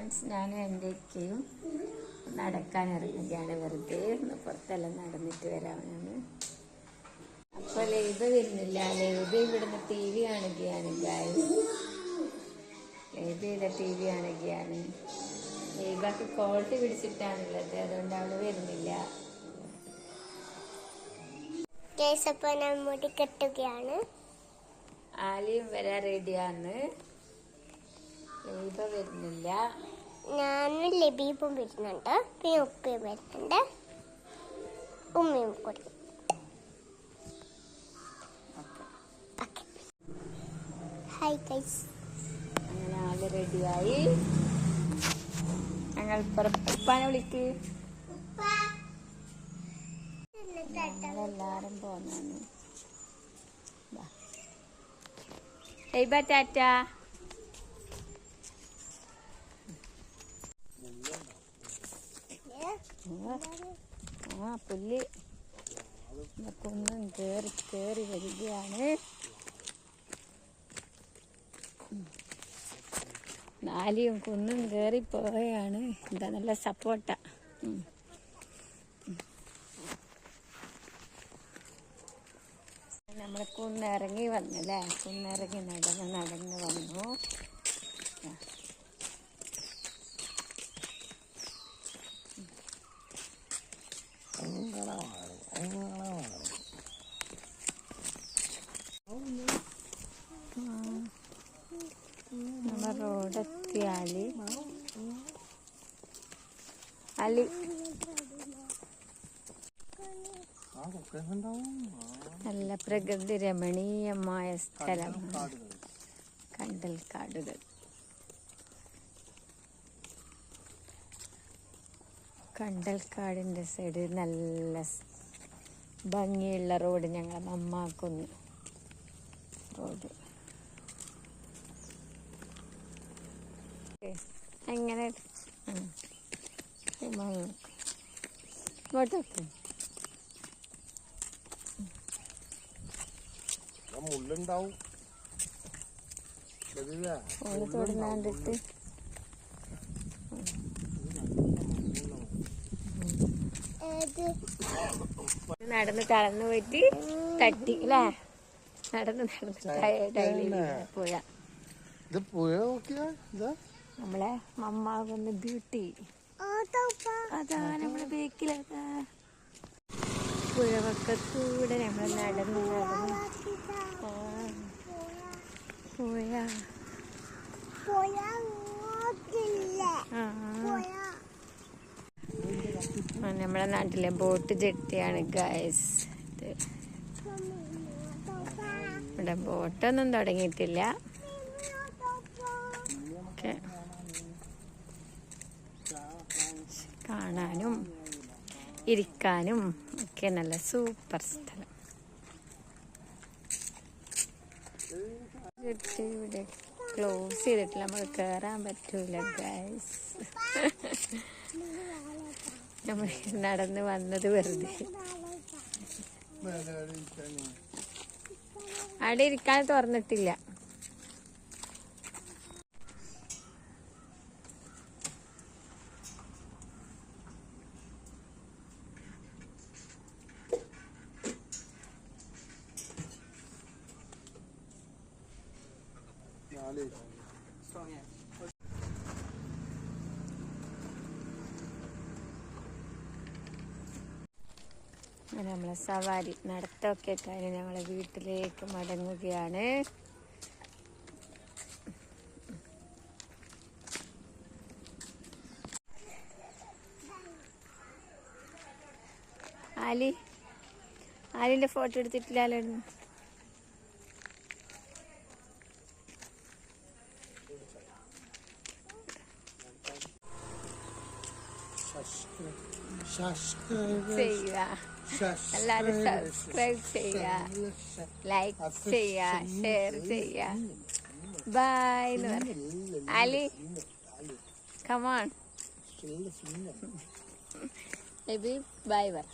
Friends, ഞാനും എൻ്റെ ഒക്കെയും നടക്കാൻ ഇറങ്ങുകയാണ്. വെറുതെ ഒന്ന് പുറത്തെല്ലാം നടന്നിട്ട് വരാമെന്ന്. അപ്പോൾ ലൈബ വരുന്നില്ല. ലൈബ ഇവിടുന്ന് ടി വി കാണുകയാണ്. ലൈബയുടെ ടി വി കാണുകയാണ്. ലൈബക്ക് കോൾട്ട് പിടിച്ചിട്ടാണുള്ളത്, അതുകൊണ്ട് അവള് വരുന്നില്ല. മുടി കെട്ടുകയാണ്. ആലിയും വരാൻ റെഡിയാണ്. ലൈബ വരുന്നില്ല. ഞാനും ലബീബും വരുന്നുണ്ട്, പിന്നെ ഉപ്പയും വരുന്നുണ്ട്, ഉമ്മയും കൂടി. Hi guys. അങ്ങനെ ആകെ റെഡിയായി. ഞങ്ങൾ ഉപ്പാനെ വിളിക്ക്. ഞങ്ങളെല്ലാരും പോന്നാണ്. ലൈബ ടാറ്റ. പുല്ല് കുന്നും കേറി കേറി വരികയാണ്. നാലിയും കുന്നും കേറി പോവുകയാണ്. എന്താ നല്ല സപ്പോർട്ടാ. നമ്മൾ കുന്നിറങ്ങി വന്നല്ലേ. കുന്നിറങ്ങി നടന്ന് വന്നു. നമ്മ റോഡെത്തിയാല് അലി നല്ല പ്രകൃതി രമണീയമായ സ്ഥലമാണ്. കണ്ടൽക്കാടുകൾ. കണ്ടൽക്കാടിൻ്റെ സൈഡിൽ നല്ല ഭംഗിയുള്ള റോഡ്. ഞങ്ങളെ മമ്മാക്കുന്നു റോഡ്. എങ്ങനെ ഇങ്ങോട്ടൊക്കെ മുള്ളുണ്ടാവും. തൊടുന്നാണ്ടിട്ട് നടന്ന് തളർന്നു പോയിട്ട് തട്ടി അല്ലേ. നടന്ന് നമ്മളെ മമ്മാകുന്ന ബ്യൂട്ടി. അതാ നമ്മളെ ബേക്കിലതാ പുഴവക്കത്തൂടെ നമ്മൾ നടന്ന് നമ്മളെ നാട്ടിലെ ബോട്ട് ജെട്ടിയാണ് ഗൈസ്. ഇവിടെ ബോട്ടൊന്നും തുടങ്ങിയിട്ടില്ല. കാണാനും ഇരിക്കാനും ഒക്കെ നല്ല സൂപ്പർ സ്ഥലം. ഇവിടെ ക്ലോസ് ചെയ്തിട്ടില്ല, നമുക്ക് കയറാൻ പറ്റൂല ഗൈസ്. നമ്മൾ നടന്ന് വന്നത് വെറുതെ. അവിടെ ഇരിക്കാൻ തുറന്നിട്ടില്ല. നമ്മളെ സവാരി നടത്തമൊക്കെ കഴിഞ്ഞ് ഞങ്ങളെ വീട്ടിലേക്ക് മടങ്ങുകയാണ്. ആലിന്റെ ഫോട്ടോ എടുത്തിട്ടില്ലല്ലോ. എല്ലാവരും സബ്സ്ക്രൈബ് ചെയ്യുക, ലൈക്ക് ചെയ്യുക, ഷെയർ ചെയ്യുക. ബൈ എന്ന് പറ. അലി കമോൺ ബേബി ബൈ പറ.